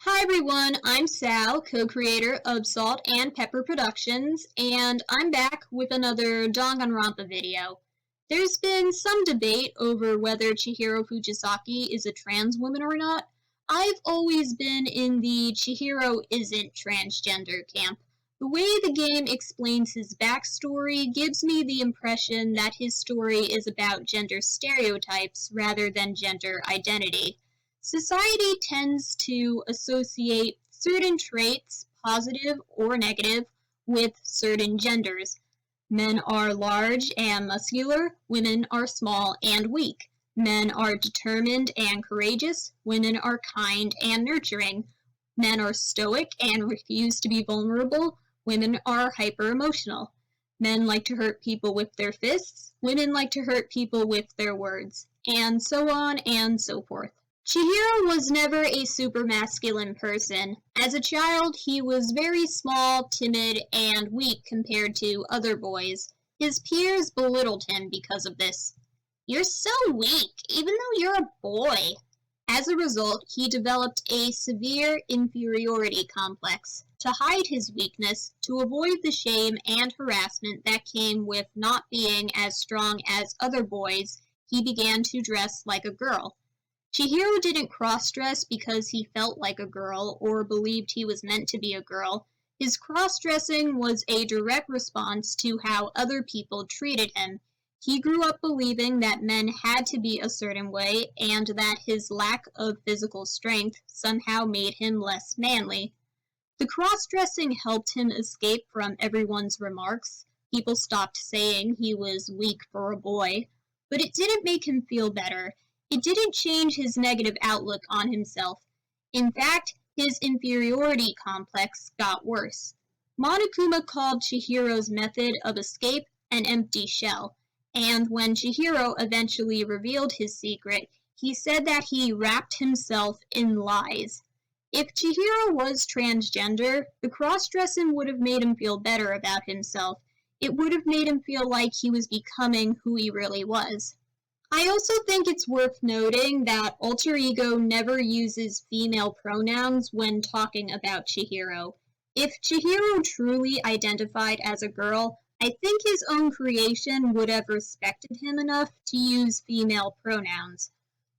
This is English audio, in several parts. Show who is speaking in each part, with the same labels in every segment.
Speaker 1: Hi everyone, I'm Sal, co-creator of Salt and Pepper Productions, and I'm back with another Danganronpa video. There's been some debate over whether Chihiro Fujisaki is a trans woman or not. I've always been in the Chihiro isn't transgender camp. The way the game explains his backstory gives me the impression that his story is about gender stereotypes rather than gender identity. Society tends to associate certain traits, positive or negative, with certain genders. Men are large and muscular, women are small and weak. Men are determined and courageous, women are kind and nurturing. Men are stoic and refuse to be vulnerable, women are hyper-emotional. Men like to hurt people with their fists, women like to hurt people with their words, and so on and so forth. Chihiro was never a super masculine person. As a child, he was very small, timid, and weak compared to other boys. His peers belittled him because of this. "You're so weak, even though you're a boy." As a result, he developed a severe inferiority complex. To hide his weakness, to avoid the shame and harassment that came with not being as strong as other boys, he began to dress like a girl. Chihiro didn't cross-dress because he felt like a girl or believed he was meant to be a girl. His cross-dressing was a direct response to how other people treated him. He grew up believing that men had to be a certain way and that his lack of physical strength somehow made him less manly. The cross-dressing helped him escape from everyone's remarks. People stopped saying he was weak for a boy, but it didn't make him feel better. It didn't change his negative outlook on himself. In fact, his inferiority complex got worse. Monokuma called Chihiro's method of escape an empty shell, and when Chihiro eventually revealed his secret, he said that he wrapped himself in lies. If Chihiro was transgender, the cross-dressing would have made him feel better about himself. It would have made him feel like he was becoming who he really was. I also think it's worth noting that Alter Ego never uses female pronouns when talking about Chihiro. If Chihiro truly identified as a girl, I think his own creation would have respected him enough to use female pronouns.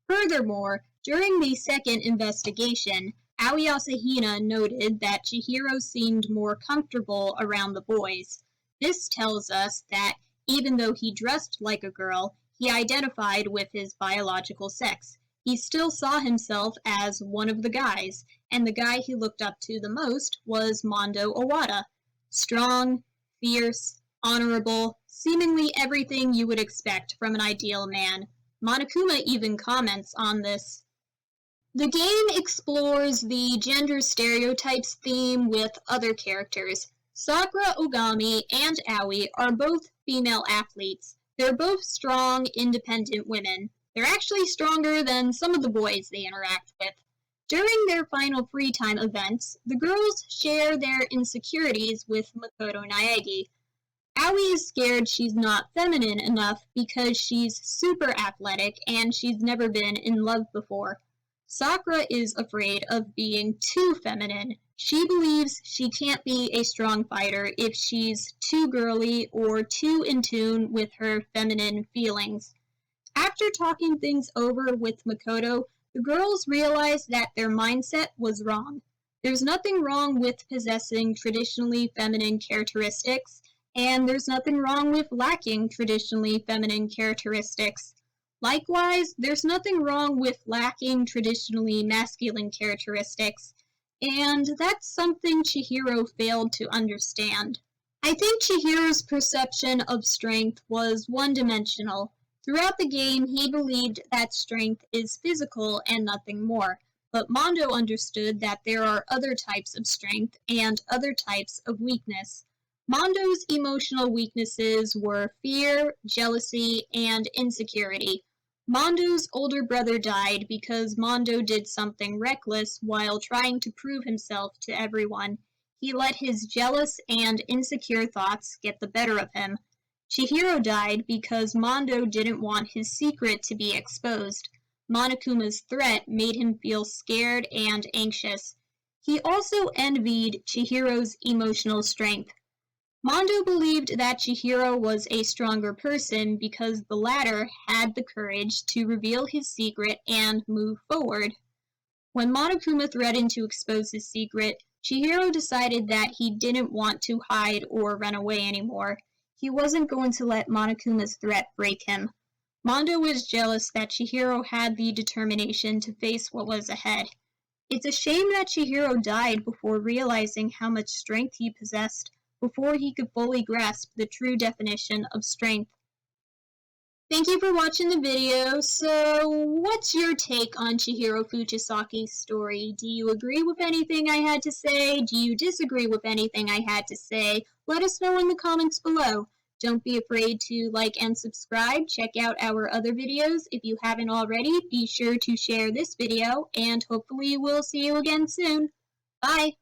Speaker 1: Furthermore, during the second investigation, Aoi Asahina noted that Chihiro seemed more comfortable around the boys. This tells us that, even though he dressed like a girl, he identified with his biological sex. He still saw himself as one of the guys, and the guy he looked up to the most was Mondo Owada. Strong, fierce, honorable, seemingly everything you would expect from an ideal man. Monokuma even comments on this. The game explores the gender stereotypes theme with other characters. Sakura, Ogami, and Aoi are both female athletes. They're both strong, independent women. They're actually stronger than some of the boys they interact with. During their final free time events, the girls share their insecurities with Makoto Naegi. Aoi is scared she's not feminine enough because she's super athletic and she's never been in love before. Sakura is afraid of being too feminine. She believes she can't be a strong fighter if she's too girly or too in tune with her feminine feelings. After talking things over with Makoto, the girls realize that their mindset was wrong. There's nothing wrong with possessing traditionally feminine characteristics, and there's nothing wrong with lacking traditionally feminine characteristics. Likewise, there's nothing wrong with lacking traditionally masculine characteristics, and that's something Chihiro failed to understand. I think Chihiro's perception of strength was one-dimensional. Throughout the game, he believed that strength is physical and nothing more, but Mondo understood that there are other types of strength and other types of weakness. Mondo's emotional weaknesses were fear, jealousy, and insecurity. Mondo's older brother died because Mondo did something reckless while trying to prove himself to everyone. He let his jealous and insecure thoughts get the better of him. Chihiro died because Mondo didn't want his secret to be exposed. Monokuma's threat made him feel scared and anxious. He also envied Chihiro's emotional strength. Mondo believed that Chihiro was a stronger person because the latter had the courage to reveal his secret and move forward. When Monokuma threatened to expose his secret, Chihiro decided that he didn't want to hide or run away anymore. He wasn't going to let Monokuma's threat break him. Mondo was jealous that Chihiro had the determination to face what was ahead. It's a shame that Chihiro died before realizing how much strength he possessed, before he could fully grasp the true definition of strength. Thank you for watching the video. So, what's your take on Chihiro Fujisaki's story? Do you agree with anything I had to say? Do you disagree with anything I had to say? Let us know in the comments below. Don't be afraid to like and subscribe. Check out our other videos. If you haven't already, be sure to share this video, and hopefully we'll see you again soon. Bye!